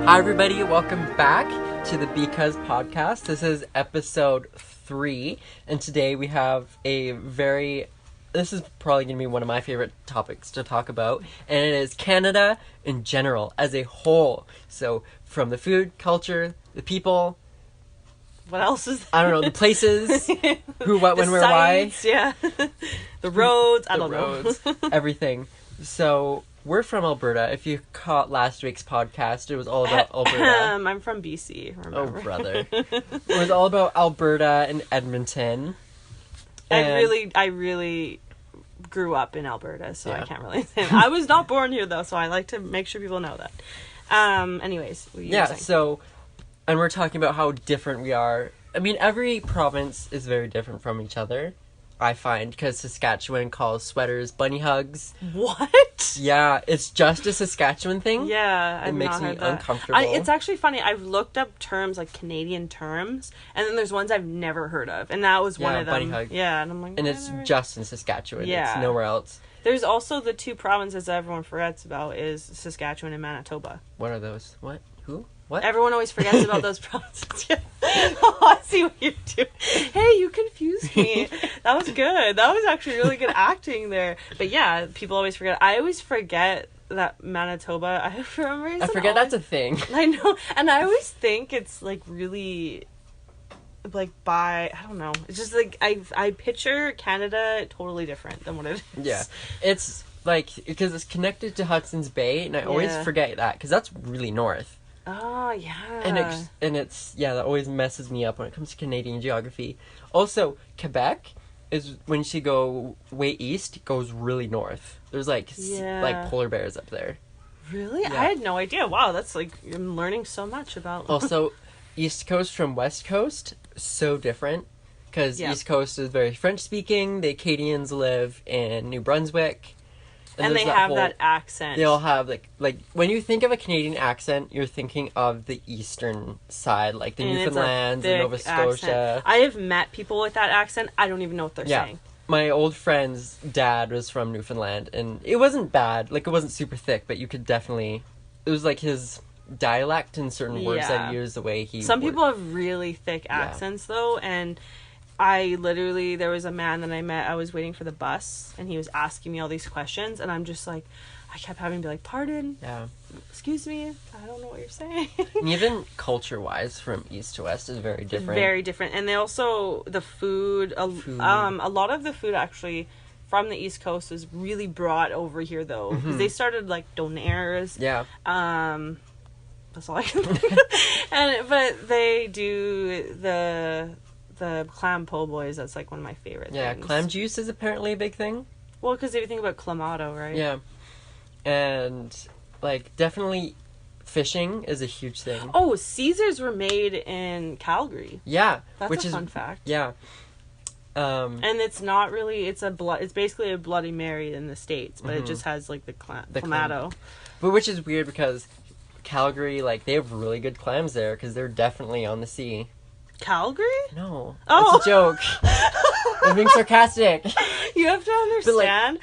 Hi everybody, welcome back to the Be-Cuzz podcast. This is episode 3, and today we have this is probably going to be one of my favorite topics to talk about, and it is Canada in general, as a whole. So, from the food, culture, the people... What else is there? I don't know, the places, who, what, when, where, sites, why. Yeah. The roads, I don't know. Everything. So... We're from Alberta. If you caught last week's podcast, it was all about Alberta. I'm from BC, remember? Oh, brother. It was all about Alberta and Edmonton. And I really grew up in Alberta, so yeah. I can't really say that. I was not born here, though, so I like to make sure people know that. Anyways. What you saying? So, and we're talking about how different we are. I mean, every province is very different from each other. I find, because Saskatchewan calls sweaters bunny hugs. What? Yeah, it's just a Saskatchewan thing. Yeah, it makes me uncomfortable. It's actually funny. I've looked up terms, like Canadian terms, and then there's ones I've never heard of, and that was one of them. Bunny hug. Yeah, and I'm like, and it's just in Saskatchewan. Yeah. It's nowhere else. There's also the two provinces that everyone forgets about is Saskatchewan and Manitoba. What are those? What? Who? What? Everyone always forgets about those provinces. Yeah. Oh, I see what you're doing. Hey, you confused me. That was good. That was actually really good acting there. But yeah, people always forget. I always forget that Manitoba. I forget that's a thing. I know. And I always think it's like really like I don't know. It's just like I picture Canada totally different than what it is. Yeah. It's like because it's connected to Hudson's Bay, and I always forget that because that's really north. Oh, yeah. And it's that always messes me up when it comes to Canadian geography. Also, Quebec is, when you go way east, it goes really north. There's like polar bears up there. Really? Yeah. I had no idea. Wow, that's like, I'm learning so much about... Also, East Coast from West Coast, so different. Because East Coast is very French-speaking. The Acadians live in New Brunswick. And they have that accent. They all have, like, when you think of a Canadian accent, you're thinking of the eastern side, like the Newfoundlands and Nova Scotia. Accent. I have met people with that accent. I don't even know what they're saying. My old friend's dad was from Newfoundland, and it wasn't bad. Like, it wasn't super thick, but you could definitely... It was, like, his dialect and certain words that he used, the way he... Some people have really thick accents, though, and... there was a man that I met, I was waiting for the bus, and he was asking me all these questions, and I'm just like, I kept having to be like, pardon? Yeah. Excuse me? I don't know what you're saying. And even culture-wise, from east to west is very different. Very different. And they also, the food, a lot of the food actually from the East Coast is really brought over here, though, because they started, like, donaires. Yeah. That's all I can think of. But they do the clam po' boys, that's like one of my favorite things. Yeah, clam juice is apparently a big thing. Well, because if you think about clamato, right? Yeah. And, like, definitely fishing is a huge thing. Oh, Caesars were made in Calgary. Yeah. That's a fun fact. Yeah. And it's not really, it's basically a Bloody Mary in the States, but it just has, like, the clamato. But which is weird because Calgary, like, they have really good clams there because they're definitely on the sea. Calgary? No. Oh. It's a joke. I'm being sarcastic. You have to understand,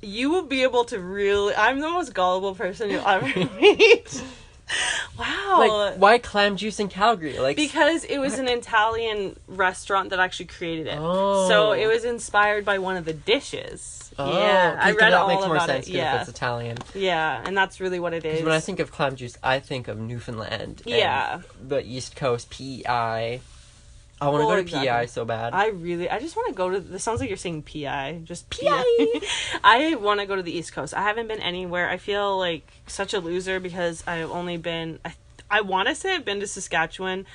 you will be able to really... I'm the most gullible person you'll ever meet. Wow. Like, why clam juice in Calgary? Like, because it was an Italian restaurant that actually created it. Oh. So it was inspired by one of the dishes. Oh, yeah, I read all makes more about sense it. Yeah, if it's Italian. Yeah, and that's really what it is. When I think of clam juice, I think of Newfoundland. Yeah, and the East Coast, PEI. I want to go to PEI so bad. I just want to go to. This sounds like you're saying PI. Just PI. I want to go to the East Coast. I haven't been anywhere. I feel like such a loser because I've only been. I want to say I've been to Saskatchewan,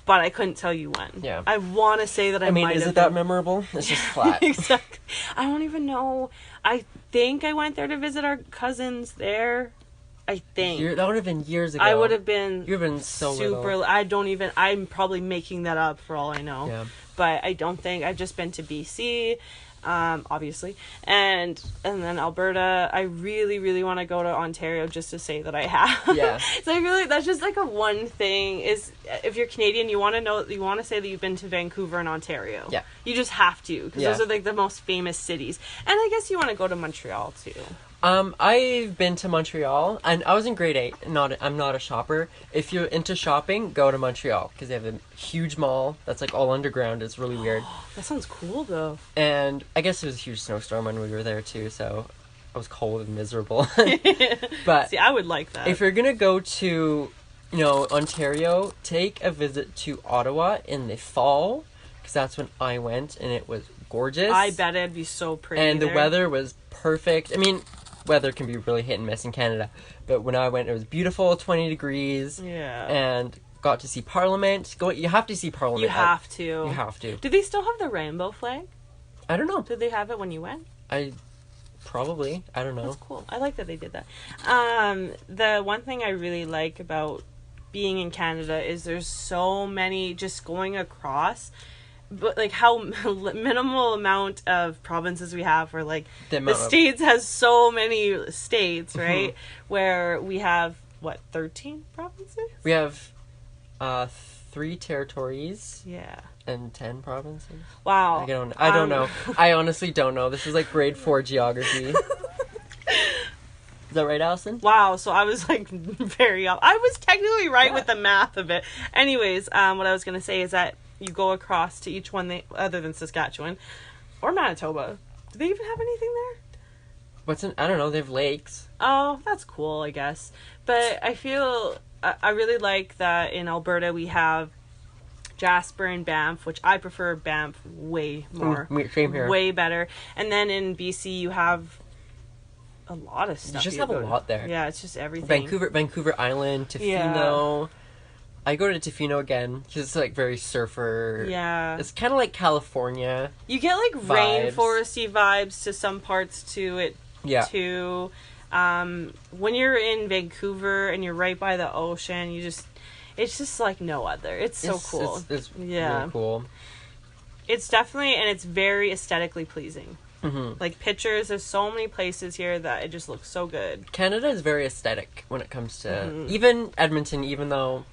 but I couldn't tell you when. Yeah. I want to say that I might have is it that memorable? It's just flat. Exactly. I don't even know. I think I went there to visit our cousins there. I think. That would have been years ago. I would have been... You've been so super little. I'm probably making that up for all I know. Yeah. But I don't think... I've just been to BC, obviously. And then Alberta. I really, really want to go to Ontario just to say that I have. Yeah. So that's just like a one thing is, if you're Canadian, you want to say that you've been to Vancouver and Ontario. Yeah. You just have to, because those are like the most famous cities. And I guess you want to go to Montreal too. I've been to Montreal, and I was in grade 8. I'm not a shopper. If you're into shopping, go to Montreal, because they have a huge mall that's, like, all underground. It's really weird. That sounds cool, though. And I guess it was a huge snowstorm when we were there, too, so I was cold and miserable. But see, I would like that. if you're gonna go to, Ontario, take a visit to Ottawa in the fall, because that's when I went, and it was gorgeous. I bet it'd be so pretty. And there. the weather was perfect. I mean, weather can be really hit and miss in Canada, but when I went, it was beautiful, 20 degrees. Yeah. And got to see Parliament. You have to see Parliament. You have to. You have to. Do they still have the rainbow flag? I don't know. Did they have it when you went? Probably. I don't know. That's cool. I like that they did that. The one thing I really like about being in Canada is there's so many just going across, but like how minimal amount of provinces we have, where like the States has so many states, right? Where we have 13 provinces? We have 3 territories. Yeah. And 10 provinces. Wow. I don't know. I honestly don't know. This is like grade 4 geography. Is that right, Allison? Wow, so I was like very off. I was technically right with the math of it. Anyways, what I was going to say is that you go across to each one, other than Saskatchewan or Manitoba. Do they even have anything there? I don't know, they have lakes. Oh, that's cool, I guess. But I feel, I really like that in Alberta we have Jasper and Banff, which I prefer Banff way more. Same here. Way better. And then in BC you have a lot of stuff. You just have a lot there. Yeah, it's just everything. Vancouver Island, Tofino. Yeah. I go to Tofino again because it's like very surfer. Yeah. It's kind of like California. You get like rainforesty vibes to some parts to it too. When you're in Vancouver and you're right by the ocean, it's just like no other. It's cool. It's really cool. It's definitely, and it's very aesthetically pleasing. Mm-hmm. Like pictures, there's so many places here that it just looks so good. Canada is very aesthetic when it comes to even Edmonton, even though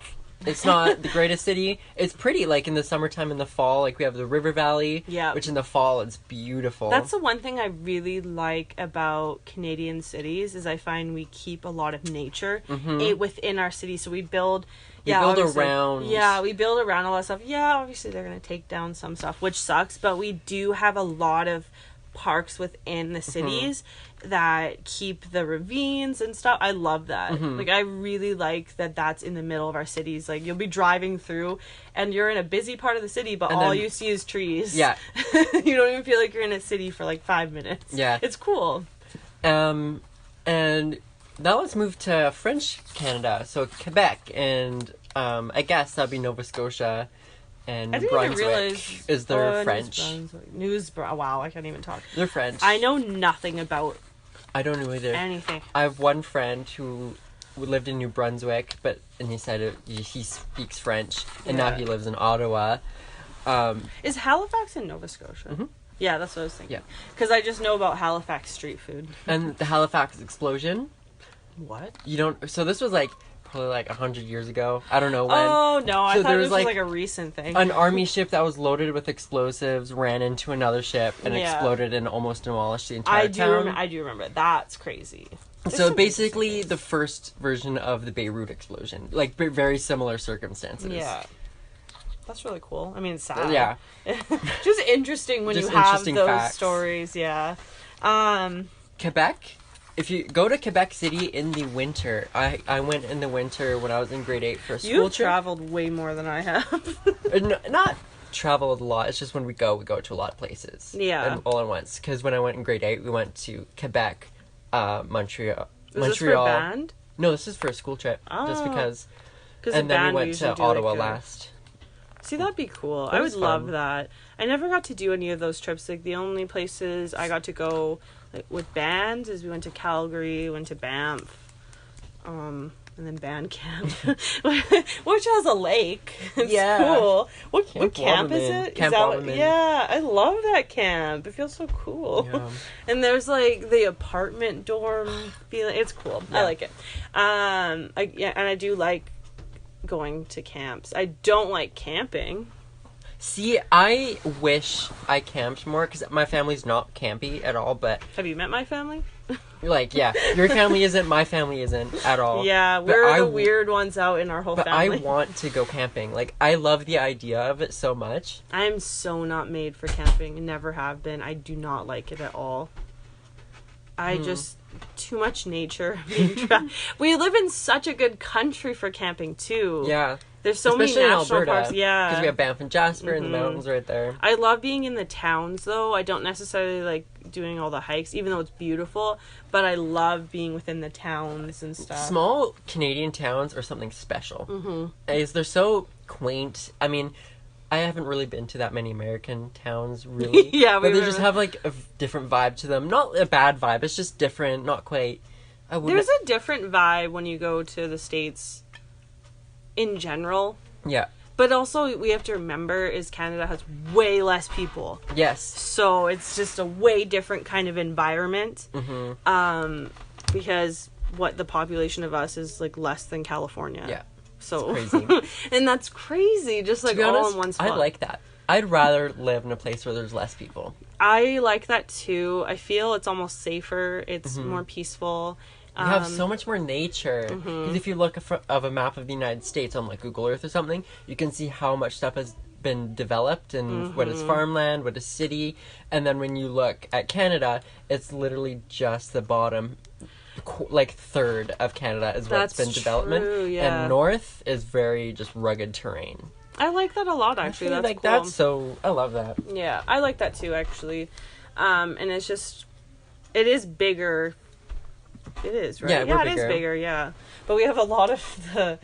it's not the greatest city. It's pretty, like in the summertime and the fall. Like we have the River Valley, which in the fall it's beautiful. That's the one thing I really like about Canadian cities is I find we keep a lot of nature within our city. So we build. We build around a lot of stuff. Yeah, obviously they're going to take down some stuff, which sucks. But we do have a lot of parks within the cities that keep the ravines and stuff. I love that. Like, I really like that that's in the middle of our cities. Like, you'll be driving through and you're in a busy part of the city, but all you see is trees. Yeah. You don't even feel like you're in a city for like 5 minutes. Yeah. It's cool. And now let's move to French Canada. So Quebec and I guess that'd be Nova Scotia and New Brunswick is their French. Wow, I can't even talk. They're French. I know nothing about I don't know either. Anything. I have one friend who lived in New Brunswick, and he said he speaks French, and now he lives in Ottawa. Is Halifax in Nova Scotia? Mm-hmm. Yeah, that's what I was thinking. Yeah. Because I just know about Halifax street food. And the Halifax explosion. What? You don't... So this was like... Probably like 100 years ago. I don't know when. Oh, no. I thought this was like a recent thing. An army ship that was loaded with explosives ran into another ship and exploded and almost demolished the entire town. I do remember. That's crazy. So basically the first version of the Beirut explosion. Like very similar circumstances. Yeah. That's really cool. I mean, it's sad. Yeah. Just interesting when you have those stories. Yeah. Quebec. If you go to Quebec City in the winter, I went in the winter when I was in grade 8 for a school trip. You've traveled way more than I have. Not traveled a lot. It's just when we go to a lot of places. Yeah. And all at once. Because when I went in grade 8, we went to Quebec, Montreal. Was this for a band? No, this is for a school trip. Oh. Just because. And then we went to Ottawa last. See, that'd be cool. I would love that. I never got to do any of those trips. Like, the only places I got to go with bands is we went to Calgary, went to Banff, and then band camp, which has a lake. It's cool. What camp is it? Camp Waterman. Yeah, I love that camp. It feels so cool. Yeah. And there's like the apartment dorm feeling. It's cool. Yeah. I like it. And I do like going to camps. I don't like camping. See, I wish I camped more because my family's not campy at all, but... Have you met my family? Like, yeah, your family isn't, my family isn't at all. Yeah, we're the weird ones out in our whole family. But I want to go camping. Like, I love the idea of it so much. I'm so not made for camping. Never have been. I do not like it at all. I just... Too much nature. We live in such a good country for camping, too. Yeah. There's so especially many in national Alberta, parks. Yeah. Because we have Banff and Jasper and the mountains right there. I love being in the towns, though. I don't necessarily like doing all the hikes, even though it's beautiful. But I love being within the towns and stuff. Small Canadian towns are something special. They're so quaint. I mean, I haven't really been to that many American towns, really. Yeah, but they just have, like, a different vibe to them. Not a bad vibe. It's just different. Not quite... There's a different vibe when you go to the States in general. Yeah. But also, we have to remember is Canada has way less people. Yes. So it's just a way different kind of environment. Because the population of us is, like, less than California. Yeah. So it's crazy. And that's crazy, just like all honest, in one spot. I like that. I'd rather live in a place where there's less people. I like that too. I feel it's almost safer. It's more peaceful. You have so much more nature. Because if you look of a map of the United States on like Google Earth or something, you can see how much stuff has been developed and what is farmland, what is city. And then when you look at Canada, it's literally just the bottom, like third of Canada is what's been development. True, yeah. And north is very just rugged terrain. I like that a lot, actually. That's like cool. that, so I love that. Yeah, I like that too, actually. And it's just, it is bigger. It is, right? Yeah, it is bigger, yeah. But we have a lot of the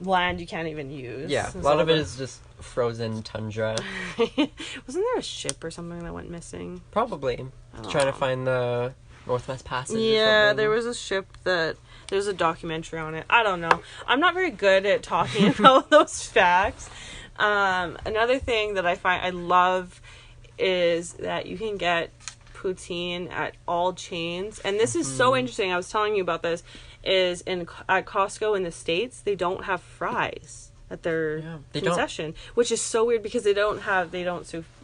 land you can't even use. Yeah, a lot of it is just frozen tundra. Wasn't there a ship or something that went missing? Probably. Trying to find the Northwest Passage. Yeah, there was a ship that... There's a documentary on it. I don't know. I'm not very good at talking about those facts. Another thing that I love is that you can get poutine at all chains. And this is so interesting. I was telling you about this. Is at Costco in the States, they don't have fries at their concession, which is so weird because they don't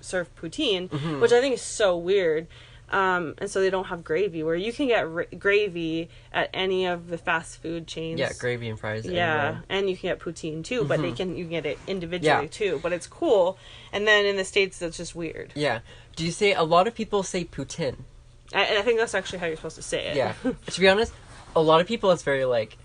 serve poutine, which I think is so weird. And so they don't have gravy, where you can get gravy at any of the fast food chains. Yeah, gravy and fries. Yeah, anywhere. and you can get poutine too, but you can get it individually too. But it's cool. And then in the States, that's just weird. Yeah. Do you say a lot of people say poutine? And I think that's actually how you're supposed to say it. Yeah. To be honest, a lot of people, it's very like,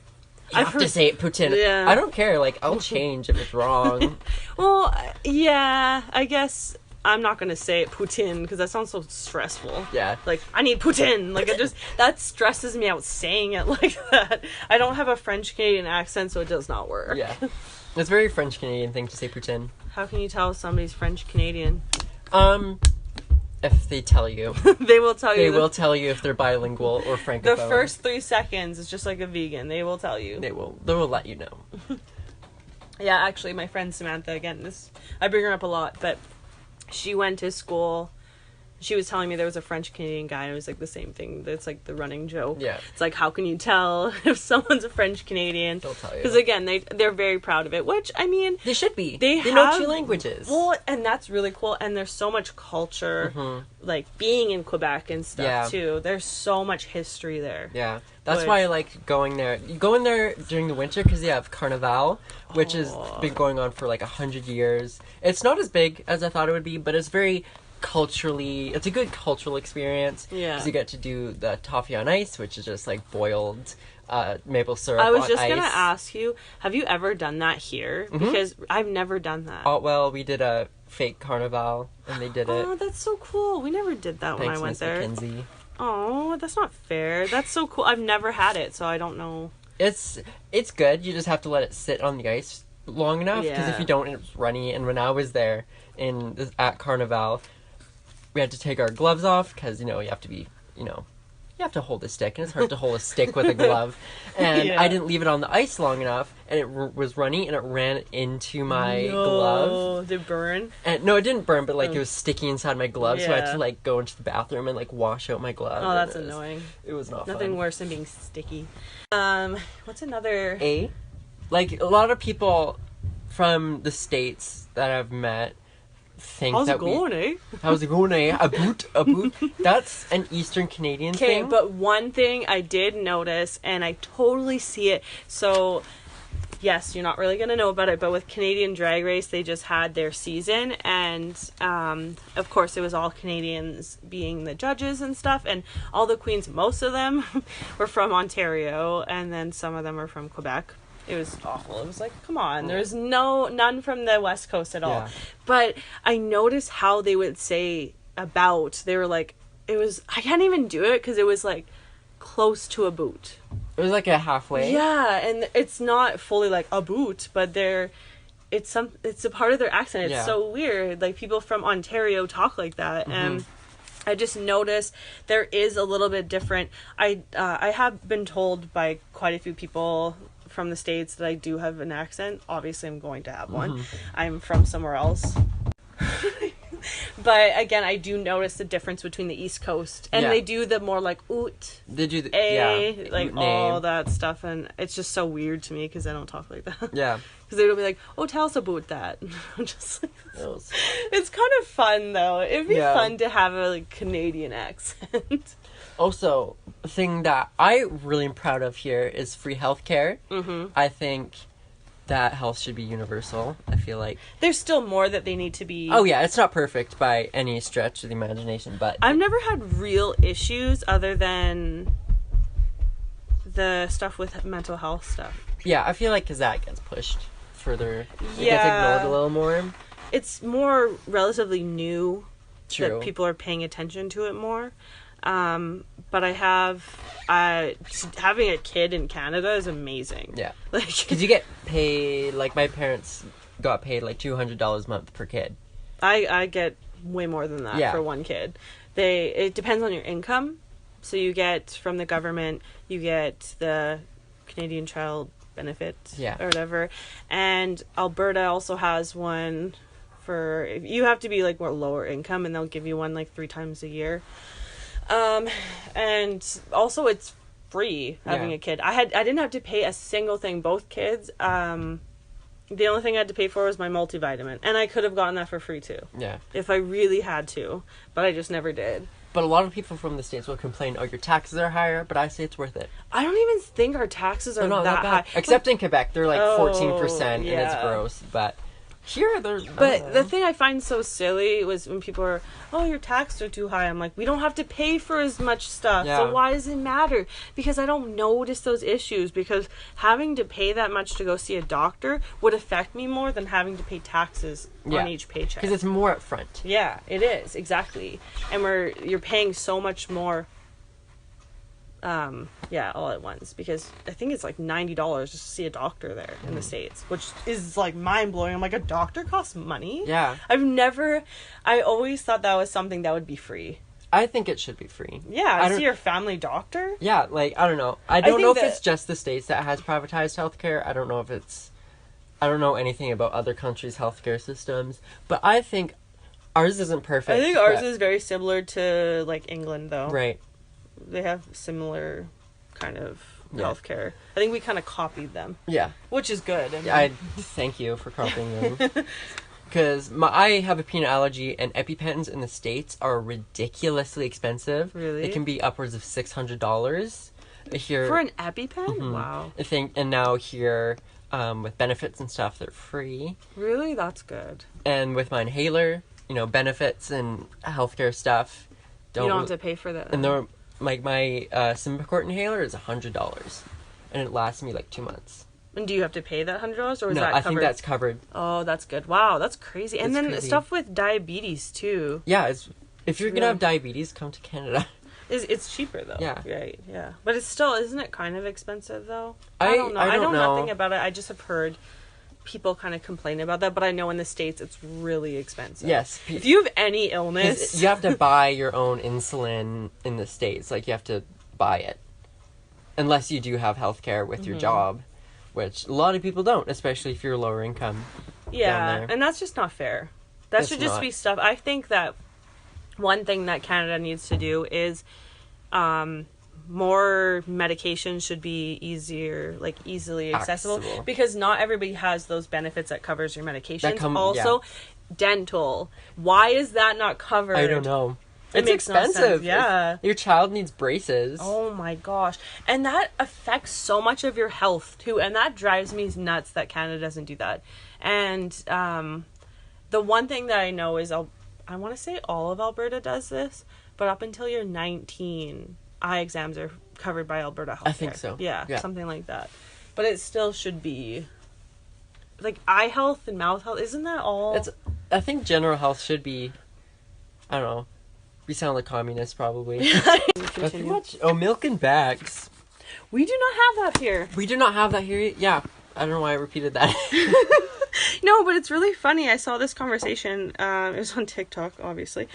you have to say it poutine. Yeah. I don't care. Like, I'll change if it's wrong. Well, yeah, I guess I'm not going to say it poutine because that sounds so stressful. Yeah. Like, I need poutine. Like, that stresses me out saying it like that. I don't have a French Canadian accent, so it does not work. Yeah. It's a very French Canadian thing to say poutine. How can you tell somebody's French Canadian? If they tell you. They will tell you. They will tell you if they're bilingual or francophone. The first 3 seconds is just like a vegan. They will tell you. They will let you know. Yeah, actually, my friend Samantha, again, I bring her up a lot, but she went to school. She was telling me there was a French Canadian guy, and it was like the same thing. It's like the running joke. Yeah. It's like, how can you tell if someone's a French Canadian? They'll tell you. Because again, they're very proud of it, which, I mean, they should be. They know 2 languages. Well, and that's really cool. And there's so much culture, like being in Quebec and stuff too. There's so much history there. Yeah. That's why I like going there. You go in there during the winter because they have Carnival, which has been going on for like 100 years. It's not as big as I thought it would be, but it's very it's a good cultural experience. Yeah. Because you get to do the toffee on ice, which is just like boiled maple syrup on ice. I was just going to ask you, have you ever done that here? Because I've never done that. Oh, well, we did a fake Carnival, and they did it. Oh, that's so cool. We never did that when I went Miss there. Mackenzie. Oh, that's not fair. That's so cool. I've never had it, so I don't know. It's good. You just have to let it sit on the ice long enough, because if you don't, it's runny. And when I was there at Carnival, we had to take our gloves off because, you have to be, you have to hold a stick, and it's hard to hold a stick with a glove. And I didn't leave it on the ice long enough, and it was runny, and it ran into my glove. Did it burn? And no, it didn't burn, but it was sticky inside my glove, so I had to go into the bathroom and wash out my glove. Oh, that's annoying. It was not Nothing fun. worse than being sticky. What's another? A lot of people from the States that I've met think How's that it going, eh? How's it going, eh? A boot. That's an Eastern Canadian thing. Okay, but one thing I did notice, and I totally see it. So, yes, you're not really going to know about it, but with Canadian Drag Race, they just had their season, and of course it was all Canadians being the judges and stuff, and all the queens, most of them were from Ontario, and then some of them were from Quebec. It was awful. It was like, come on, there's none from the West Coast at all. Yeah. But I noticed how they would say about, they were like, it was, I can't even do it because it was like close to a boot. It was like a halfway. Yeah, and it's not fully like a boot, but it's a part of their accent. It's so weird. Like, people from Ontario talk like that, and I just noticed there is a little bit different. I have been told by quite a few people from the States that I do have an accent. Obviously, I'm going to have one. I'm from somewhere else. But again, I do notice the difference between the East Coast, and they do the more like oot, they do the like all that stuff, and it's just so weird to me because I don't talk like that. Yeah, because they would be like, "Oh, tell us about that." I'm just like, it's kind of fun though. It'd be fun to have a like Canadian accent. Also, a thing that I really am proud of here is free healthcare. I think that health should be universal. I feel like there's still more that they need to be. Oh yeah, it's not perfect by any stretch of the imagination, but I've never had real issues other than the stuff with mental health stuff. Yeah, I feel like because that gets pushed further, it gets ignored a little more. It's more relatively new. True. That people are paying attention to it more. But having a kid in Canada is amazing. Yeah. Like, because you get paid, like my parents got paid like $200 a month per kid. I get way more than that for one kid. It depends on your income. So you get from the government, you get the Canadian Child Benefit or whatever. And Alberta also has one for, you have to be like more lower income, and they'll give you one like 3 times a year. And also it's free having a kid. I didn't have to pay a single thing. Both kids, the only thing I had to pay for was my multivitamin, and I could have gotten that for free too. Yeah. If I really had to, but I just never did. But a lot of people from the States will complain, oh, your taxes are higher, but I say it's worth it. I don't even think our taxes are that high. Except in Quebec, they're like 14%, and it's gross, but here, but the thing I find so silly was when people are, oh, your taxes are too high. I'm like, we don't have to pay for as much stuff. So why does it matter? Because I don't notice those issues. Because having to pay that much to go see a doctor would affect me more than having to pay taxes on each paycheck. Because it's more upfront. Yeah, it is. Exactly. And you're paying so much more. All at once, because I think it's like $90 just to see a doctor there in the States, which is like mind-blowing. I'm like, a doctor costs money? Yeah. I always thought that was something that would be free. I think it should be free. Yeah, see your family doctor? Yeah, like, I don't know. I don't know if it's just the States that has privatized healthcare. I don't know anything about other countries' healthcare systems, but I think ours isn't perfect. I think ours is very similar to like England, though. Right. They have similar kind of healthcare. I think we kind of copied them. Yeah. Which is good. I thank you for copying them. Because I have a peanut allergy, and EpiPens in the States are ridiculously expensive. Really? It can be upwards of $600 here. For an EpiPen? Wow. And now here, with benefits and stuff, they're free. Really? That's good. And with my inhaler, benefits and healthcare stuff. You don't have to pay for that. And they're... Like, my Symbicort inhaler is $100, and it lasts me, like, 2 months. And do you have to pay that $100, or is that covered? No, I think that's covered. Oh, that's good. Wow, that's crazy. And then stuff with diabetes, too. Yeah, if you're gonna have diabetes, come to Canada. It's cheaper, though. Yeah. Right, yeah. But it's still, isn't it kind of expensive, though? I don't know. I know nothing about it. I just have heard people kind of complain about that, but I know in the States it's really expensive. Yes. If you have any illness... You have to buy your own insulin in the States. Like, you have to buy it. Unless you do have healthcare with your job, which a lot of people don't, especially if you're lower income. Yeah, and that's just not fair. That should just be stuff... I think that one thing that Canada needs to do is... more medication should be easily accessible, because not everybody has those benefits that covers your medications. dental. Why is that not covered? I don't know. It It's makes no sense. expensive. Yeah. Your child needs braces. Oh my gosh. And that affects so much of your health too. And that drives me nuts that Canada doesn't do that. And the one thing that I know is I want to say all of Alberta does this, but up until you're 19, eye exams are covered by Alberta Healthcare. I think so. Yeah, something like that. But it still should be like eye health and mouth health. Isn't that all? I think general health should be, I don't know. We sound like communists, probably. Too much. Oh, milk in bags. We do not have that here. We do not have that here. Yeah, I don't know why I repeated that. No, but it's really funny. I saw this conversation. It was on TikTok, obviously.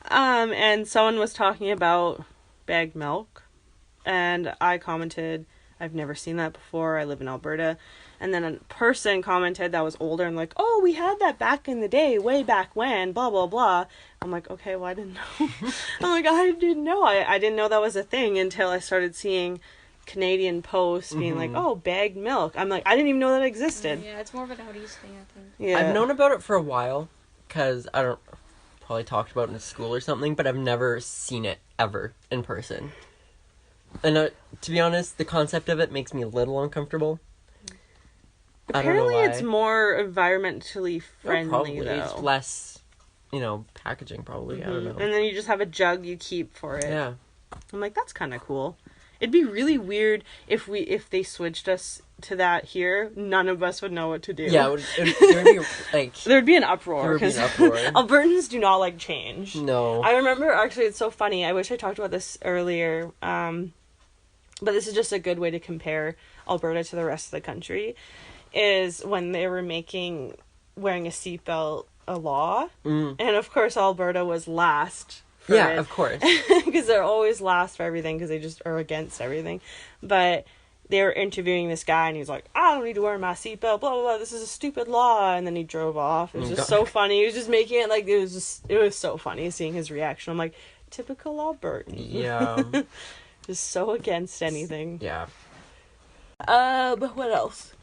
And someone was talking about bagged milk. And I commented, I've never seen that before. I live in Alberta. And then a person commented that was older and like, oh, we had that back in the day, way back when, blah, blah, blah. I'm like, okay, well, I didn't know. I'm like, I didn't know. I didn't know that was a thing until I started seeing Canadian posts being like, oh, bagged milk. I'm like, I didn't even know that existed. Yeah, it's more of an out east thing, I think. Yeah. I've known about it for a while, because I don't, probably talked about it in school or something, but I've never seen it ever in person. And to be honest, the concept of it makes me a little uncomfortable. Apparently I don't know why. it's more environmentally friendly, probably. though. It's less, packaging, probably. I don't know. And then you just have a jug you keep for it. Yeah. I'm like, that's kind of cool. It'd be really weird if they switched us to that here. None of us would know what to do. Yeah, there would be, like... There'd be an uproar. There would be an uproar. Albertans do not like change. No. I remember, actually, it's so funny. I wish I talked about this earlier. But this is just a good way to compare Alberta to the rest of the country. Is when they were making wearing a seatbelt a law. And of course, Alberta was last. Yeah, of course. Because they're always last for everything because they just are against everything. But they were interviewing this guy and he was like, I don't need to wear my seatbelt, blah, blah, blah. This is a stupid law. And then he drove off. It was just so funny. He was just making it like, it was so funny seeing his reaction. I'm like, typical Albertan. Yeah. Just so against anything. Yeah. But what else?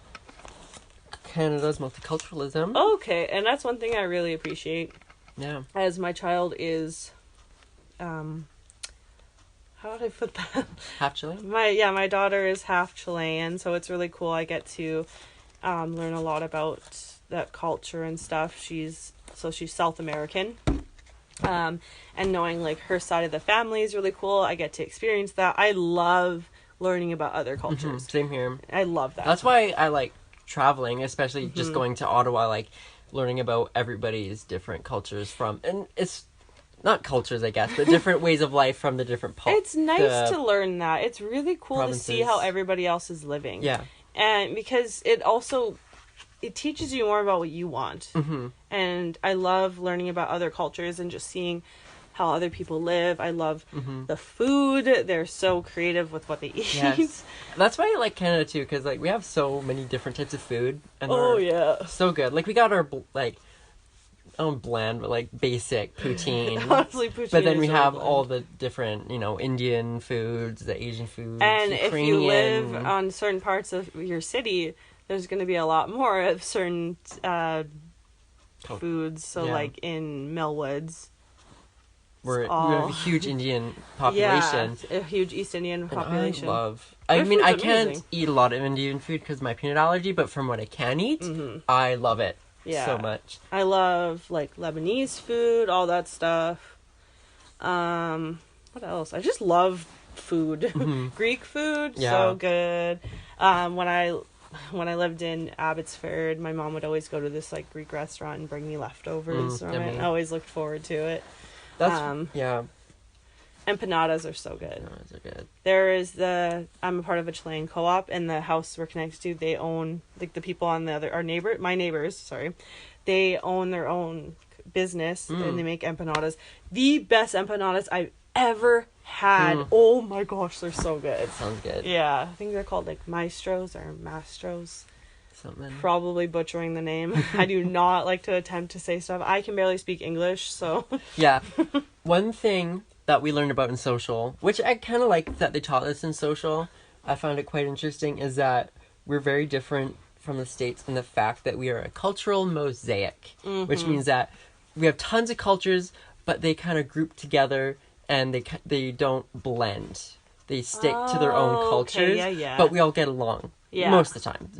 Canada's multiculturalism. Okay, and that's one thing I really appreciate. Yeah. As my child is, how would I put that? Half Chilean? My daughter is half Chilean, so it's really cool. I get to learn a lot about that culture and stuff. She's South American. And knowing like her side of the family is really cool. I get to experience that. I love learning about other cultures. Same here. I love that. That's why I like traveling, especially just going to Ottawa, like learning about everybody's different cultures and it's not cultures, I guess, but different ways of life from the different It's nice to learn that. It's really cool provinces. to see how everybody else is living. Yeah. And because it teaches you more about what you want. And I love learning about other cultures and just seeing how other people live. I love the food. They're so creative with what they eat. Yes. That's why I like Canada too, because like we have so many different types of food. And yeah. so good. Like we got our like, bland, but like basic poutine. Honestly, poutine. But then we really have bland. all the different, Indian foods, the Asian foods, And Ukrainian. if you live on certain parts of your city, there's going to be a lot more of certain foods. So like in Millwoods. We have a huge Indian population. Yeah, a huge East Indian population. I Their mean, I food's can't amazing. eat a lot of Indian food because of my peanut allergy, but from what I can eat, I love it so much. I love, like, Lebanese food, all that stuff. What else? I just love food. Greek food, so good. When I lived in Abbotsford, my mom would always go to this, like, Greek restaurant and bring me leftovers from it. I always looked forward to it. Empanadas are so good. Empanadas are good. I'm a part of a Chilean co-op, and the house we're connected to, they own, like, the people on my neighbors, they own their own business, and they make empanadas. The best empanadas I've ever had. Oh my gosh, they're so good. Sounds good. Yeah, I think they're called, like, maestros or mastros. Something. Probably butchering the name. I do not like to attempt to say stuff. I can barely speak English, so. Yeah. One thing that we learned about in social, which I kind of like that they taught us in social, I found it quite interesting, is that we're very different from the States in the fact that we are a cultural mosaic, which means that we have tons of cultures, but they kind of group together and they don't blend. They stick to their own cultures, but we all get along most of the time.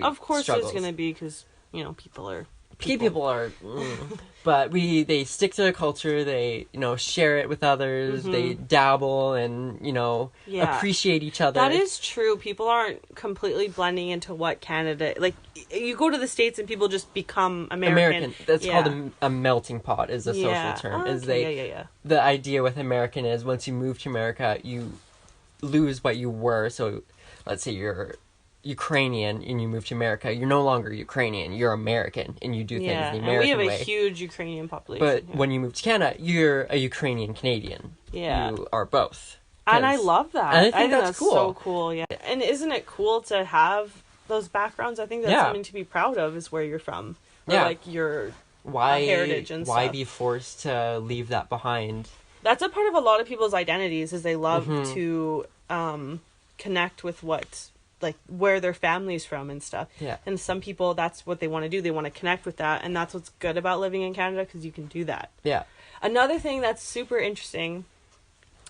Of course, there's going to be because people are. People are, but they stick to their culture. They share it with others. They dabble and appreciate each other. That is true. People aren't completely blending into what Canada like. You go to the States and people just become American. That's called a melting pot. Is a social term. The idea with American is once you move to America, you lose what you were. So, let's say you're Ukrainian and you move to America, you're no longer Ukrainian, you're American and you do things the American way. We have a huge Ukrainian population. But when you move to Canada, you're a Ukrainian Canadian. Yeah. You are both. And I love that. And I think that's cool. So cool, yeah. And isn't it cool to have those backgrounds? I think that's something to be proud of is where you're from. Or like your heritage and stuff. Why be forced to leave that behind? That's a part of a lot of people's identities is they love to connect with where their family's from and stuff. Yeah. And some people, that's what they want to do. They want to connect with that. And that's what's good about living in Canada because you can do that. Yeah. Another thing that's super interesting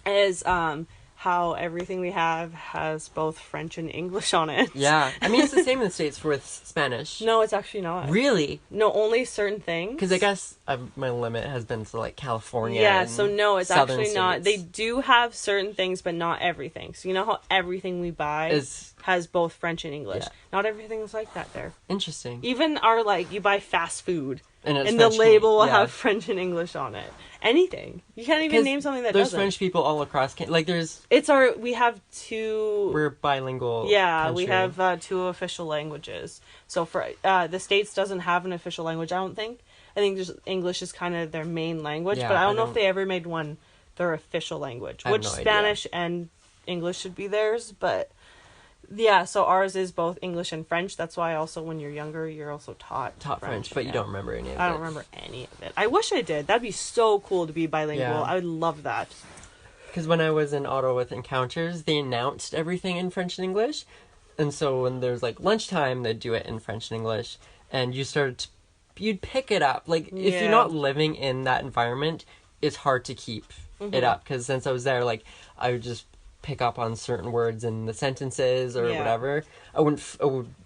is how everything we have has both French and English on it. Yeah. I mean, it's the same in the States with Spanish. No, it's actually not. Really? No, only certain things. Because I guess my limit has been to like California. Yeah, so no, it's Southern actually not. states. They do have certain things, but not everything. So you know how everything we buy has both French and English. Yeah. Not everything's like that there. Interesting. Even you buy fast food. And the label will have French and English on it. Anything. You can't even name something that there's doesn't. French people all across we have two... We're bilingual. Yeah, country. we have two official languages. So for the States doesn't have an official language, I don't think. I think just English is kind of their main language, but I don't know if they ever made one their official language. Which Spanish and English should be theirs, but... Yeah, so ours is both English and French. That's why also when you're younger, you're also taught French, but you don't remember any of it. I don't remember any of it. I wish I did. That'd be so cool to be bilingual. Yeah. I would love that. Because when I was in Ottawa with Encounters, they announced everything in French and English. And so when there's like lunchtime, they'd do it in French and English. And you'd pick it up. Like, if you're not living in that environment, it's hard to keep it up. Because since I was there, like, I would just pick up on certain words in the sentences or whatever. I would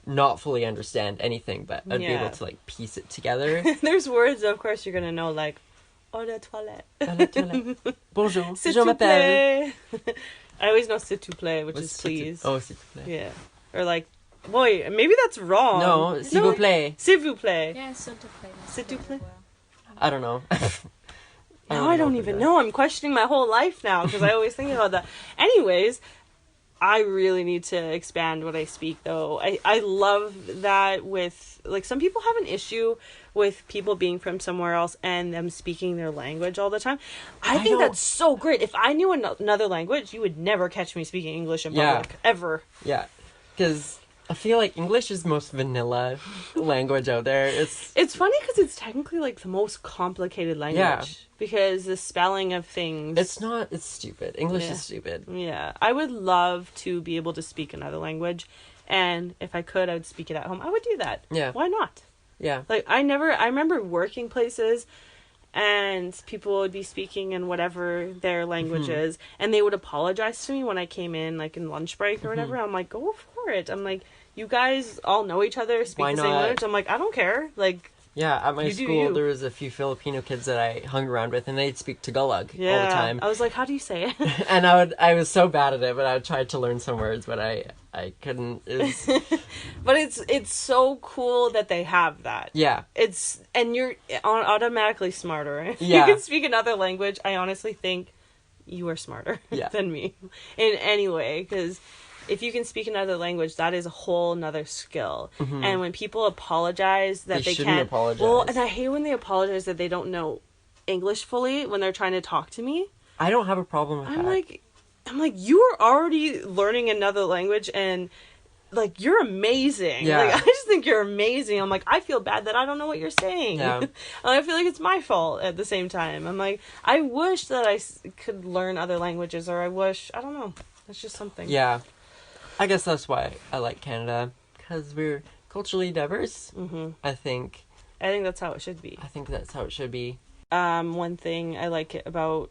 not fully understand anything, but I'd be able to like piece it together. There's words, of course, you're gonna know, like eau de toilette. Eau de toilette. Bonjour. Je m'appelle. I always know s'il te plaît, which is please. S'il te plaît. Yeah. Or like, boy, maybe that's wrong. No, s'il vous plaît. S'il vous plaît. Yeah, s'il te plaît. S'il te plaît. I don't know. Now I don't even know. I'm questioning my whole life now because I always think about that. Anyways, I really need to expand what I speak, though. I love that with, like, some people have an issue with people being from somewhere else and them speaking their language all the time. I think that's so great. If I knew another language, you would never catch me speaking English in public. Ever. Yeah. Because I feel like English is the most vanilla language out there. It's funny because it's technically like the most complicated language. Yeah. Because the spelling of things... It's stupid. English is stupid. Yeah. I would love to be able to speak another language. And if I could, I would speak it at home. I would do that. Yeah. Why not? Yeah. Like, I remember working places and people would be speaking in whatever their language is. And they would apologize to me when I came in, like, in lunch break or whatever. I'm like, go for it. I'm like, you guys all know each other, speak the same language. I'm like, I don't care. Like... Yeah, at my school, there was a few Filipino kids that I hung around with, and they'd speak Tagalog all the time. I was like, how do you say it? And I was so bad at it, but I tried to learn some words, but I couldn't. But it's so cool that they have that. Yeah. And you're automatically smarter. Yeah. You can speak another language. I honestly think you are smarter than me in any way, because... If you can speak another language, that is a whole nother skill. And when people apologize that they shouldn't can't... apologize. Well, and I hate when they apologize that they don't know English fully when they're trying to talk to me. I don't have a problem with that. I'm like, you are already learning another language and, like, you're amazing. Yeah. Like, I just think you're amazing. I'm like, I feel bad that I don't know what you're saying. Yeah. And I feel like it's my fault at the same time. I'm like, I wish that I could learn other languages, or I don't know. It's just something. Yeah. I guess that's why I like Canada, because we're culturally diverse. I think that's how it should be. I think that's how it should be. One thing I like about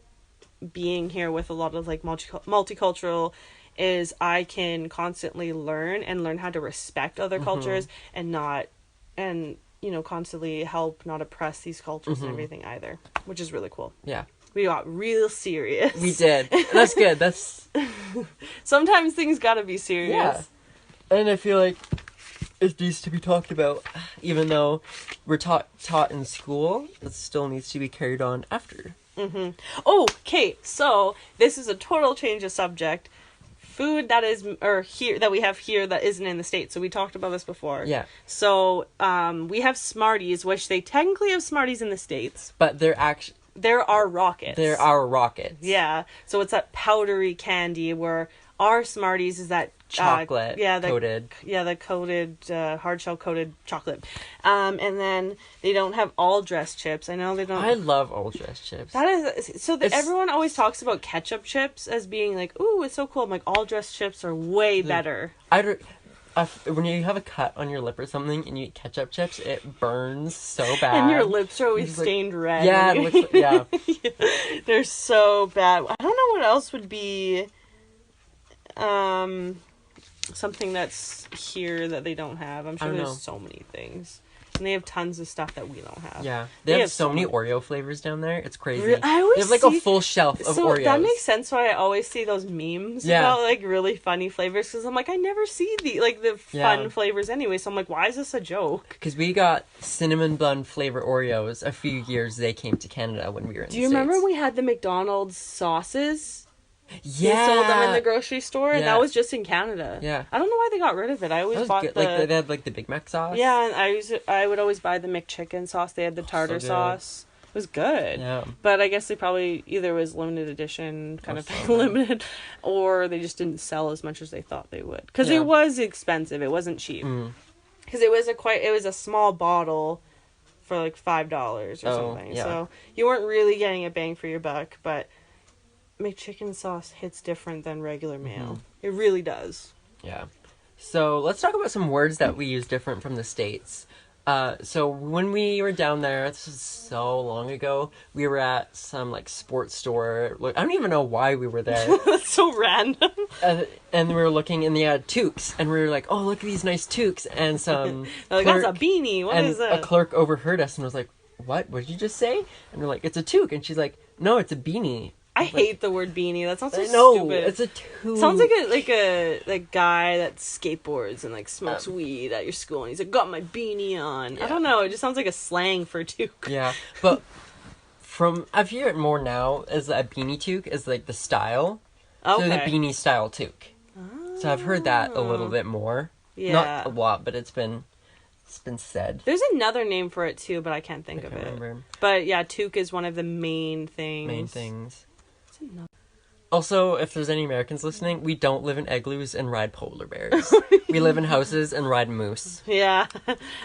being here with a lot of like multicultural is I can constantly learn how to respect other cultures and constantly help not oppress these cultures and everything either, which is really cool. Yeah. We got real serious. We did. That's good. That's sometimes things gotta be serious. Yeah. And I feel like it needs to be talked about, even though we're taught in school. It still needs to be carried on after. Oh, okay. So this is a total change of subject. Food that we have here that isn't in the States. So we talked about this before. Yeah. So we have Smarties, which they technically have Smarties in the States, but they're actually. There are rockets. There are rockets. Yeah. So it's that powdery candy where our Smarties is that chocolate coated. Yeah, the coated, hard shell coated chocolate. And then they don't have all dressed chips. I know they don't. I love all dressed chips. That is so. Everyone always talks about ketchup chips as being like, ooh, it's so cool. I'm like, all dressed chips are way better. When you have a cut on your lip or something and you eat ketchup chips, it burns so bad. And your lips are always stained red. Yeah, yeah. They're so bad. I don't know what else would be something that's here that they don't have. I'm sure there's so many things. And they have tons of stuff that we don't have. Yeah. They have so many Oreo flavors down there. It's crazy. They have like a full shelf of Oreos. So that makes sense why I always see those memes about like really funny flavors. Because I'm like, I never see the fun flavors anyway. So I'm like, why is this a joke? Because we got cinnamon bun flavor Oreos a few years they came to Canada when we were in the States. Do you remember we had the McDonald's sauces? Yeah. They sold them in the grocery store, and that was just in Canada. Yeah. I don't know why they got rid of it. I always bought good. Like they had like the Big Mac sauce. Yeah, and I would always buy the McChicken sauce. They had the tartar sauce. It was good. Yeah. But I guess they probably either was limited edition kind of thing, limited, or they just didn't sell as much as they thought they would. Because it was expensive. It wasn't cheap. Because it was a small bottle for like $5 or something. Yeah. So you weren't really getting a bang for your buck, but McChicken sauce hits different than regular mayo. It really does. Yeah. So let's talk about some words that we use different from the States. So when we were down there, this was so long ago, we were at some like sports store. I don't even know why we were there. That's so random. And we were looking and they had toques. And we were like, oh, look at these nice toques. And some like, that's a beanie. What is that? A clerk overheard us and was like, what did you just say? And we're like, it's a toque. And she's like, no, it's a beanie. I hate the word beanie. That sounds so stupid. It's a toque. Sounds like a guy that skateboards and like smokes weed at your school and he's like, got my beanie on. Yeah. I don't know. It just sounds like a slang for toque. Yeah, but I've heard it more now as a beanie toque is like the style. Okay. So the beanie style toque. Oh. So I've heard that a little bit more. Yeah. Not a lot, but it's been said. There's another name for it too, but I can't think of it. Remember. But yeah, toque is one of the main things. Also, if there's any Americans listening, we don't live in igloos and ride polar bears. We live in houses and ride moose. Yeah.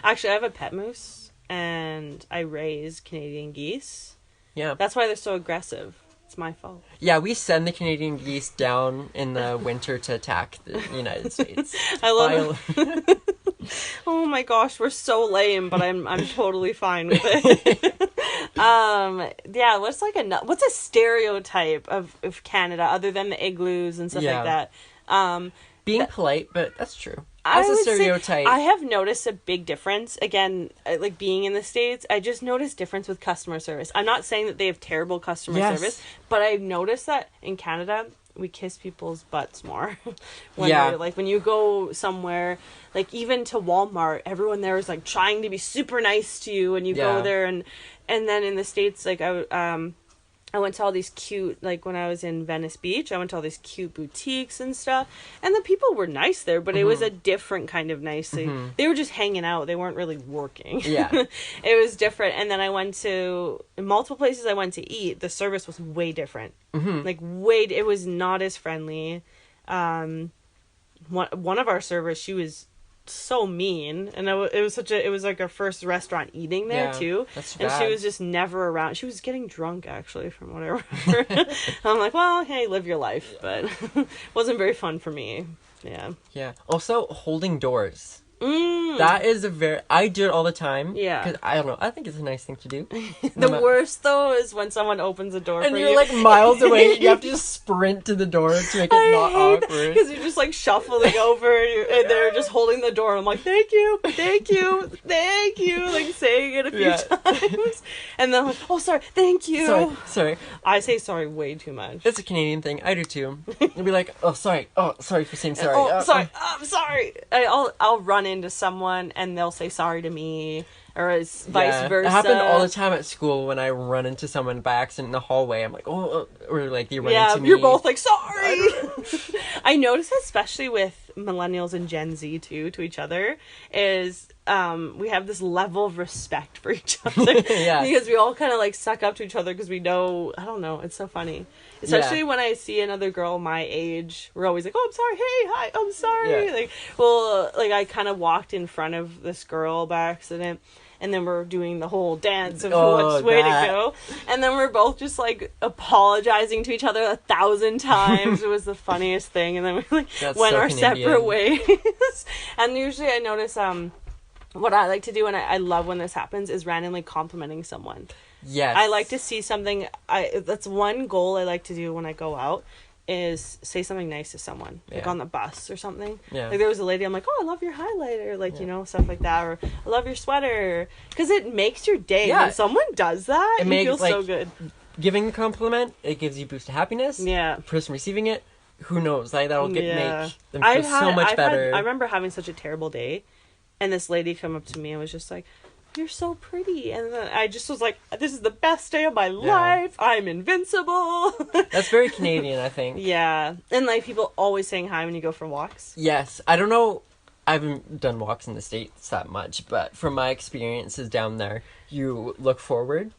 Actually, I have a pet moose, and I raise Canadian geese. Yeah. That's why they're so aggressive. It's my fault. Yeah, we send the Canadian geese down in the winter to attack the United States. I love it. Oh my gosh, we're so lame, but I'm totally fine with it. Yeah, what's a stereotype of Canada other than the igloos and stuff like that? Being polite, but that's true. As a stereotype. I have noticed a big difference. Again, like being in the States, I just noticed difference with customer service. I'm not saying that they have terrible customer service, but I've noticed that in Canada, we kiss people's butts more. When you go somewhere, like even to Walmart, everyone there is like trying to be super nice to you, and you go there and then in the States, like I went to all these cute, like when I was in Venice Beach, I went to all these cute boutiques and stuff, and the people were nice there, but it was a different kind of nice. They were just hanging out. They weren't really working. Yeah. It was different. And then I went to multiple places I went to eat. The service was way different. It was not as friendly. One of our servers, she was so mean, and it was like our first restaurant eating there too, and she was just never around. She was getting drunk actually, from what I remember. I'm like, well, hey, live your life, but wasn't very fun for me. Yeah also holding doors. That is I do it all the time. Yeah. Because, I don't know, I think it's a nice thing to do. The worst, though, is when someone opens a door and for you're, you. like, miles away. You have to just sprint to the door to make it not awkward. Because you're just, like, shuffling over, and they're just holding the door. I'm like, thank you, thank you, thank you. Like, saying it a few times. And then I'm like, oh, sorry, thank you. Sorry. I say sorry way too much. It's a Canadian thing. I do, too. You'll be like, oh, sorry for saying sorry. Oh, sorry, I'm sorry. I'll run into someone, and they'll say sorry to me, or it's vice versa. It happened all the time at school when I run into someone by accident in the hallway. I'm like, oh, or like they run into me. You're both like, sorry. I notice, especially with millennials and Gen Z too, to each other, is we have this level of respect for each other. Because we all kind of like suck up to each other because we know, I don't know, it's so funny. Especially when I see another girl my age, we're always like, oh, I'm sorry, hey, hi, I'm sorry. Like I kind of walked in front of this girl by accident, and then we're doing the whole dance of which way to go, and then we're both just like apologizing to each other 1,000 times. It was the funniest thing, and then we like went our separate ways. And usually I notice what I like to do, and I love when this happens, is randomly complimenting someone. Yes. I like to see something. That's one goal I like to do when I go out, is say something nice to someone, like on the bus or something. Yeah. Like there was a lady, I'm like, oh, I love your highlighter, like, you know, stuff like that, or I love your sweater, because it makes your day. When someone does that, you feel so good. Giving a compliment, it gives you a boost of happiness. Yeah. The person receiving it, who knows, like that'll make them feel so much better. I remember having such a terrible day, and this lady come up to me and was just like, you're so pretty, and then I just was like, this is the best day of my life, I'm invincible. That's very Canadian, I think. Yeah. And like people always saying hi when you go for walks. Yes. I don't know, I haven't done walks in the States that much, but from my experiences down there, you look forward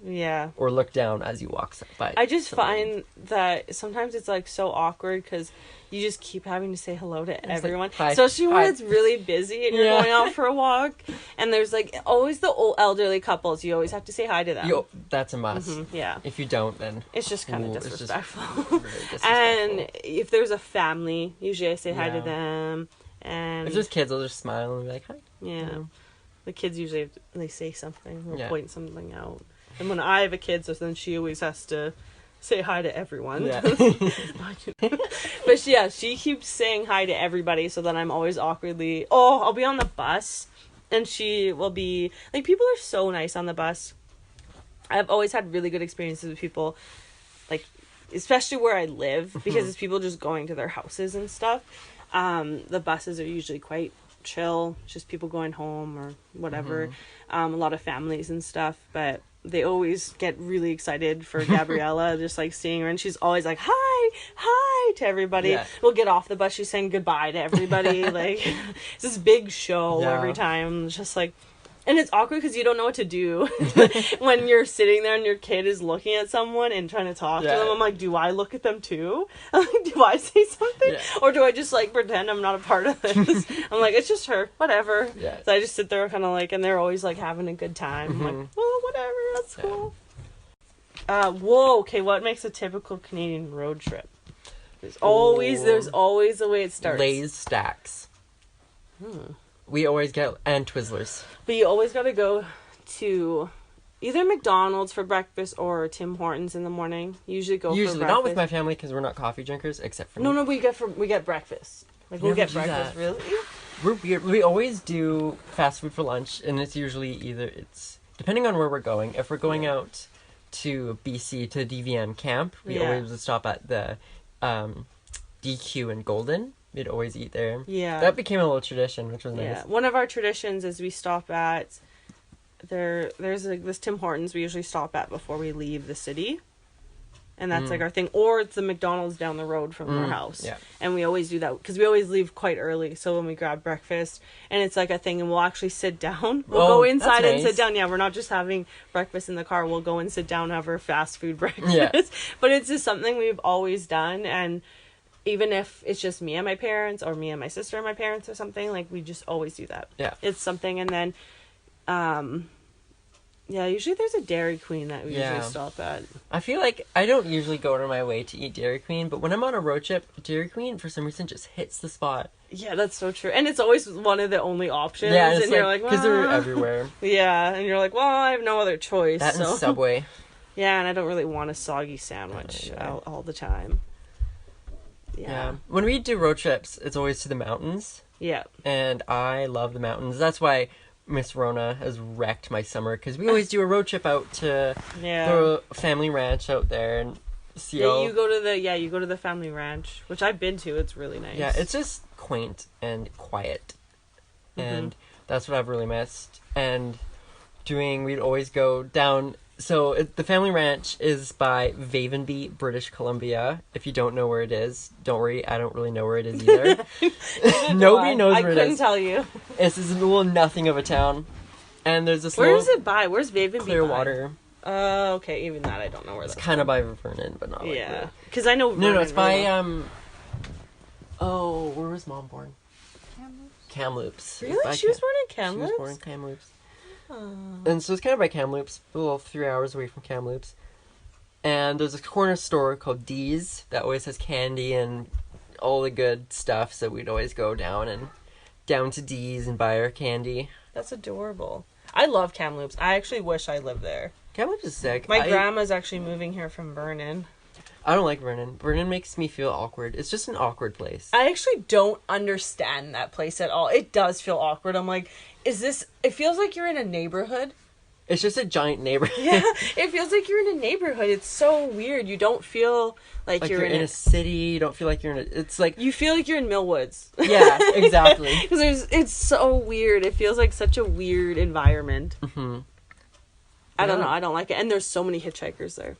or look down as you walk by. I just find that sometimes it's like so awkward because you just keep having to say hello to everyone, like, especially when it's really busy and you're going out for a walk, and there's like always the old elderly couples. You always have to say hi to them. That's a must. Yeah. If you don't, then it's just kind of disrespectful. Really disrespectful. And if there's a family, usually I say hi to them. And if there's kids, I'll just smile and be like, hi. Yeah. The kids usually they say something or point something out. And when I have a kid, so then she always has to say hi to everyone. Yeah. But she keeps saying hi to everybody, so then I'm always awkwardly, I'll be on the bus, and she will be, like, people are so nice on the bus. I've always had really good experiences with people, like, especially where I live, because it's people just going to their houses and stuff. The buses are usually quite chill, just people going home or whatever. A lot of families and stuff, but they always get really excited for Gabriella, just like seeing her, and she's always like, hi to everybody. We'll get off the bus, she's saying goodbye to everybody. Like, it's this big show every time. It's just like, and it's awkward because you don't know what to do when you're sitting there and your kid is looking at someone and trying to talk to them. I'm like, do I look at them too? Do I say something? Or do I just like pretend I'm not a part of this? I'm like, it's just her, whatever. So I just sit there kind of like, and they're always like having a good time. I'm like, well, whatever, that's cool. Okay, what makes a typical Canadian road trip? There's always the way it starts. Lay's stacks. We always get, and Twizzlers. But you always got to go to either McDonald's for breakfast or Tim Hortons in the morning. Usually for breakfast. Not with my family because we're not coffee drinkers, except for me. No, we get breakfast. Like, we'll get breakfast, really? We're weird. We always do fast food for lunch, and it's usually depending on where we're going. If we're going out to BC, to DVM camp, we always stop at the DQ in Golden. We'd always eat there. Yeah. That became a little tradition, which was nice. Yeah. One of our traditions is we stop at there's like this Tim Hortons we usually stop at before we leave the city. And that's like our thing. Or it's the McDonald's down the road from our house. Yeah. And we always do that because we always leave quite early. So when we grab breakfast, and it's like a thing, and we'll actually sit down. We'll go inside and sit down. Yeah, we're not just having breakfast in the car. We'll go and sit down and have our fast food breakfast. Yeah. But it's just something we've always done. And even if it's just me and my parents, or me and my sister and my parents or something, like, we just always do that. Yeah. It's something. And then Yeah, usually there's a Dairy Queen that we Yeah. usually stop at. I feel like I don't usually go out of my way to eat Dairy Queen, but when I'm on a road trip, Dairy Queen for some reason just hits the spot. Yeah, that's so true. And it's always one of the only options. Yeah, and, and you're like, because they're everywhere. Yeah, and you're like, well, I have no other choice. That and Subway. Yeah, and I don't really want a soggy sandwich all the time. Yeah. When we do road trips, it's always to the mountains. Yeah. And I love the mountains. That's why Miss Rona has wrecked my summer, because we always do a road trip out to the family ranch out there and see you go to the family ranch, which I've been to. It's really nice. Yeah, it's just quaint and quiet. And that's what I've really missed. And we'd always go down. So the family ranch is by Vavenby, British Columbia. If you don't know where it is, don't worry, I don't really know where it is either. Nobody knows where it is. I couldn't tell you. It's this little nothing of a town. And there's this Where is it by? Where's Vavenby Clearwater. Okay, even that I don't know where that's It's kind of by Vernon, but not yeah, because I know Vernon. No, it's by, where was Mom born? Kamloops. Really? She was born in Kamloops? She was born in Kamloops. And so it's kind of by Kamloops, a little 3 hours away from Kamloops. And there's a corner store called Dee's that always has candy and all the good stuff, so we'd always go down to Dee's and buy our candy. That's adorable. I love Kamloops. I actually wish I lived there. Kamloops is sick. My grandma's actually moving here from Vernon. I don't like Vernon. Vernon makes me feel awkward. It's just an awkward place. I actually don't understand that place at all. It does feel awkward. I'm like, it feels like you're in a neighborhood. It's just a giant neighborhood. Yeah, it feels like you're in a neighborhood. It's so weird. You don't feel like you're in a city. You don't feel like you're in it's like... You feel like you're in Millwoods. Yeah, exactly. Because it's so weird. It feels like such a weird environment. Mm-hmm. I don't know. I don't like it. And there's so many hitchhikers there.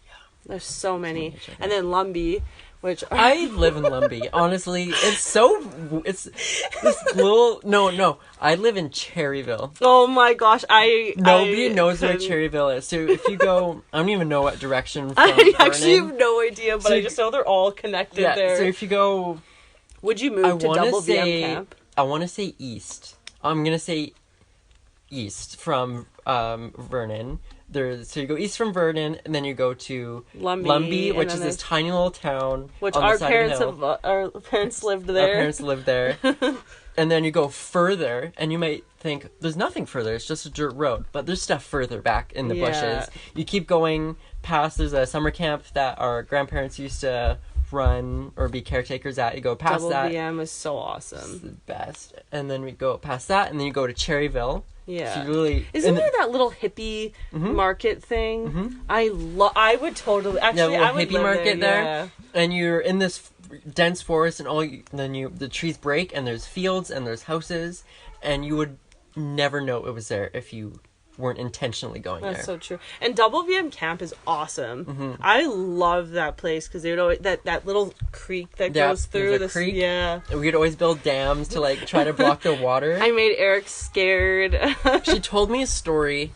There's so many. And then Lumbee, which... I live in Lumbee. Honestly, it's this little... No. I live in Cherryville. Oh my gosh, Nobody knows where Cherryville is. So if you go... I don't even know what direction from I actually Vernon. have no idea, but I just know they're all connected there. So if you go... Would you move to Double VM Camp? I want to say east. I'm going to say east from Vernon. So you go east from Vernon, and then you go to Lumbee, which is this tiny little town. Which on our the side parents of the hill. our parents lived there. Our parents lived there. And then you go further, and you might think, there's nothing further, it's just a dirt road. But there's stuff further back in the bushes. You keep going past, there's a summer camp that our grandparents used to run or be caretakers at. You go past Double that. VM is so awesome. It's the best. And then we go past that, and then you go to Cherryville. Yeah. So Isn't there that little hippie market thing? Mm-hmm. I would totally... Actually, I would hippie live market there. Yeah. And you're in this dense forest, and the trees break, and there's fields, and there's houses, and you would never know it was there if you weren't intentionally going there. That's so true. And Double VM Camp is awesome. Mm-hmm. I love that place because they would always that little creek that goes through the creek. Yeah, and we'd always build dams to like try to block the water. I made Eric scared. She told me a story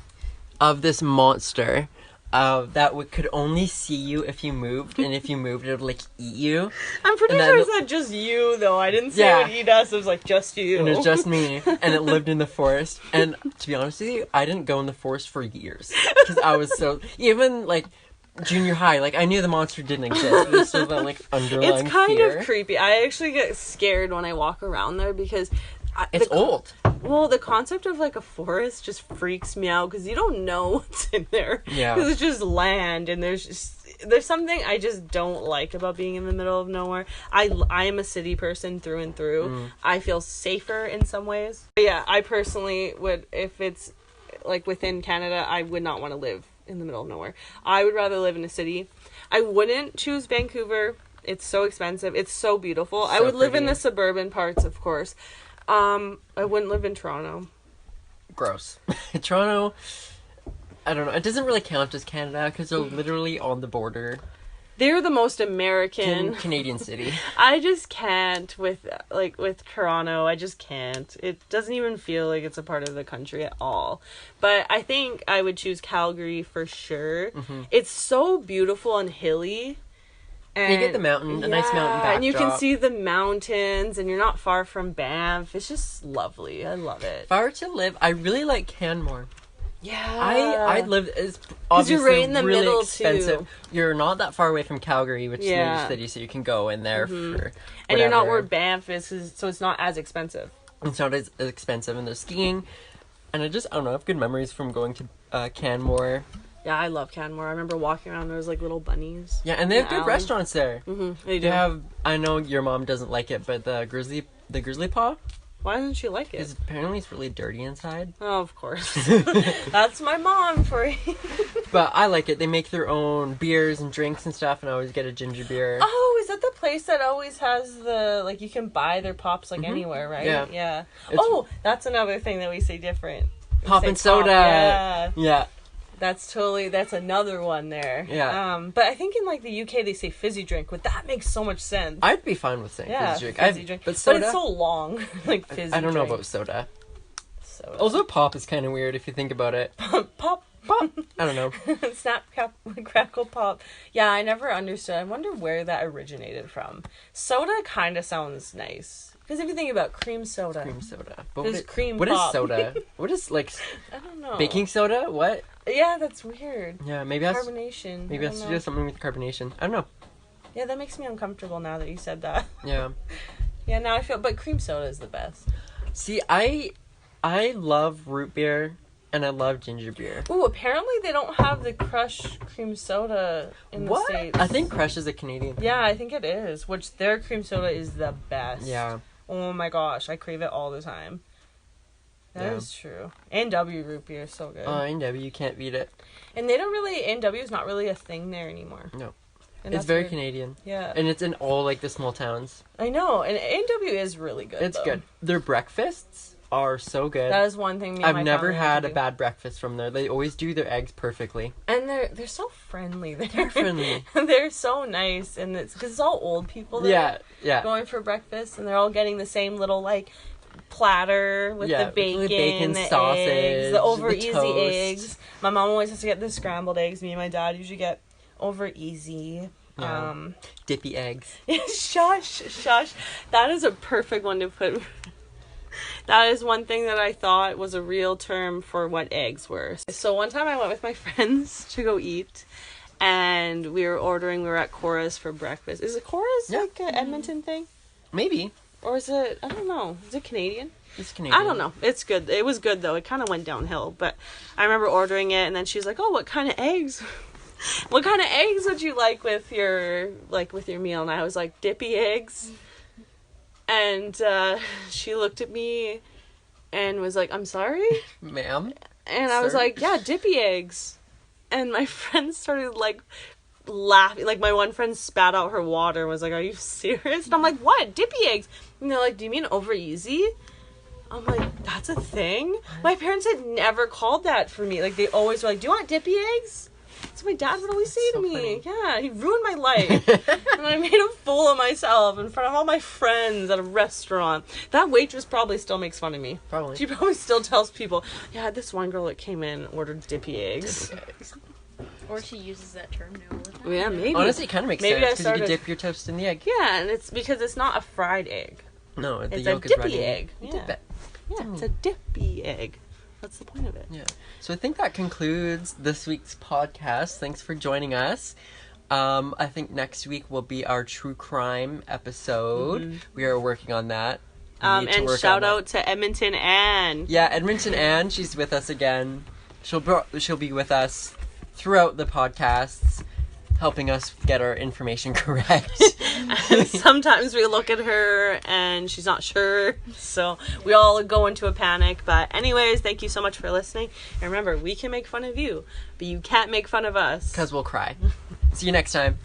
of this monster that could only see you if you moved, and if you moved, it would like eat you. I'm pretty sure it's not just you though. I didn't say it would eat us. It was like just you. And it was just me, and it lived in the forest. And to be honest with you, I didn't go in the forest for years because I was so even like junior high. Like I knew the monster didn't exist. There's still that like underlying It's kind fear. of creepy. I actually get scared when I walk around there because it's old. Well, the concept of like a forest just freaks me out because you don't know what's in there. Yeah. Because it's just land, and there's something I just don't like about being in the middle of nowhere. I am a city person through and through. I feel safer in some ways. But yeah, I personally would, if it's like within Canada, I would not want to live in the middle of nowhere. I would rather live in a city. I wouldn't choose Vancouver. It's so expensive. It's so beautiful. I would live in the suburban parts, of course. I wouldn't live in Toronto. Gross. Toronto, I don't know. It doesn't really count as Canada because they're literally on the border. They're the most American Canadian city. I just can't with Toronto. I just can't. It doesn't even feel like it's a part of the country at all. But I think I would choose Calgary for sure. Mm-hmm. It's so beautiful and hilly. And you get the mountain, a nice mountain backdrop. And you can see the mountains, and you're not far from Banff. It's just lovely. I love it. If I were to live, I really like Canmore. Yeah. I'd live. It's obviously you're right in the really middle, expensive. too. You're not that far away from Calgary, which is a major city, so you can go in there for whatever. And you're not where Banff is, so it's not as expensive. It's not as expensive, and there's skiing. And I don't know, I have good memories from going to Canmore. Yeah, I love Canmore. I remember walking around, there was like little bunnies. Yeah, and they have good restaurants there. Mm-hmm, they do. They have, I know your mom doesn't like it, but the grizzly paw. Why doesn't she like it? Because apparently it's really dirty inside. Oh, of course. That's my mom for you. But I like it. They make their own beers and drinks and stuff, and I always get a ginger beer. Oh, is that the place that always has the, like, you can buy their pops, like, anywhere, right? Yeah. Oh, that's another thing that we say different. Pop and soda. Yeah. That's another one there. Yeah. But I think in, like, the UK they say fizzy drink, but that makes so much sense. I'd be fine with saying fizzy drink. But soda? But it's so long. Like, fizzy drink. I don't know about soda. Also, pop is kind of weird if you think about it. Pop. I don't know. Snap, crackle, pop. Yeah, I never understood. I wonder where that originated from. Soda kind of sounds nice. Because if you think about cream soda. But cream what pop. Is soda? What is, like... I don't know. Baking soda? What? Yeah, that's weird. Yeah, maybe carbonation. Maybe it has to do something with carbonation. I don't know. Yeah, that makes me uncomfortable now that you said that. Yeah. Yeah, now I feel... But cream soda is the best. See, I love root beer, and I love ginger beer. Ooh, apparently they don't have the Crush cream soda in the States. I think Crush is a Canadian. Yeah, I think it is. Which their cream soda is the best. Yeah. Oh my gosh, I crave it all the time. That is true. A&W root beer is so good. A&W, you can't beat it. And they don't really... A&W is not really a thing there anymore. No. And it's very Canadian. Yeah. And it's in all, like, the small towns. I know. And A&W is really good, It's good. Their breakfasts are so good. That is one thing I've never had a bad breakfast from there. They always do their eggs perfectly. And they're so friendly. They're friendly. They're so nice. And it's... Because it's all old people there. Yeah. Going for breakfast. And they're all getting the same little, like... platter with the bacon, the sausage, eggs, the over the easy toast. eggs. My mom always has to get the scrambled eggs. Me and my dad usually get over easy. Yeah. Dippy eggs. Shush. That is a perfect one to put. That is one thing that I thought was a real term for what eggs were. So one time I went with my friends to go eat. And we were at Cora's for breakfast. Is it Cora's like an Edmonton thing? Maybe. Or is it, I don't know, is it Canadian? It's Canadian. I don't know. It's good. It was good, though. It kind of went downhill. But I remember ordering it, and then she's like, oh, what kind of eggs? What kind of eggs would you like with your meal? And I was like, dippy eggs. And she looked at me and was like, I'm sorry? Ma'am? And I was like, yeah, dippy eggs. And my friends started, like, laughing. Like, my one friend spat out her water and was like, are you serious? And I'm like, what? Dippy eggs? And they're like, do you mean over easy? I'm like, that's a thing? My parents had never called that for me. Like, they always were like, do you want dippy eggs? That's what my dad would always say to me. Funny. Yeah, he ruined my life. And I made a fool of myself in front of all my friends at a restaurant. That waitress probably still makes fun of me. Probably. She probably still tells people, yeah, this one girl that came in and ordered dippy eggs. Or she uses that term now all the time. Yeah, maybe. Honestly, it kind of makes sense because you can dip your toast in the egg. Yeah, and it's because it's not a fried egg. No, the it's yolk a is dippy runny. egg. You Yeah. dip it. Yeah, it's a dippy egg. That's the point of it. Yeah. So I think that concludes this week's podcast. Thanks for joining us. I think next week will be our true crime episode. Mm-hmm. We are working on that. And shout out to Edmonton Ann. Yeah, Edmonton Ann. She's with us again. She'll be with us throughout the podcasts, helping us get our information correct. And sometimes we look at her and she's not sure, so we all go into a panic. But anyways, thank you so much for listening. And remember, we can make fun of you, but you can't make fun of us. Because we'll cry. See you next time.